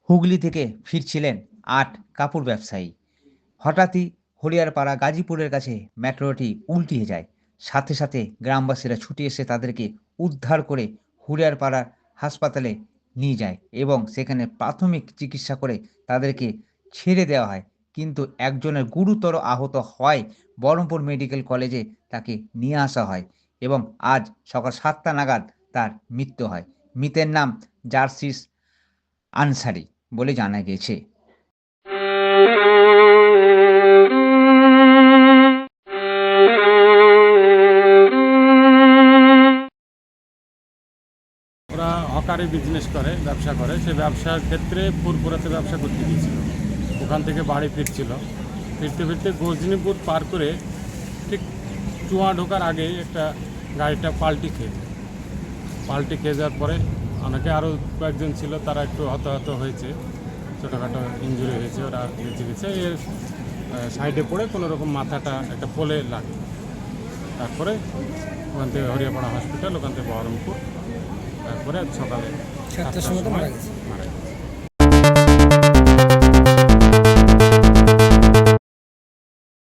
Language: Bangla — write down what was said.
হুগলি থেকে ফিরছিলেন ৮ কাপড় ব্যবসায়ী। হঠাৎই হরিয়ারপাড়া গাজীপুরের কাছে মেট্রোটি উল্টিয়ে যায়। সাথে সাথে গ্রামবাসীরা ছুটে এসে তাদেরকে উদ্ধার করে হরিয়ারপাড়া হাসপাতালে নিয়ে যায় এবং সেখানে প্রাথমিক চিকিৎসা করে তাদেরকে ছেড়ে দেওয়া হয়। কিন্তু একজনের গুরুতর আহত হওয়ায় বহরমপুর মেডিকেল কলেজে তাকে নিয়ে আসা হয় এবং আজ সকাল ৭টা নাগাদ তার মৃত্যু হয়। মৃতের নাম জার্সিস আনসারি বলে জানা গেছে। ওরা হকারি বিজনেস করে, ব্যবসা করে। সে ব্যবসার ক্ষেত্রে ফুরপুরাতে ব্যবসা করতে গিয়েছিল। ওখান থেকে বাড়ি ফিরছিল। ফিরতে ফিরতে গজনীপুর পার করে ঠিক চুয়া ঢোকার আগেই একটা গাড়িটা পাল্টি খেয়ে যাওয়ার পরে অনেকে আরও কয়েকজন ছিল, তারা একটু হতাহত হয়েছে, ছোটোখাটো ইঞ্জুরি হয়েছে, ওরা বেঁচে গেছে। এর সাইডে পড়ে কোনো রকম মাথাটা একটা পোলে লাগে। তারপরে ওখান থেকে হরিয়াপাড়া হসপিটাল, ওখান থেকে বহরমপুর, তারপরে সকালে 7টার সময় মারা গেছে।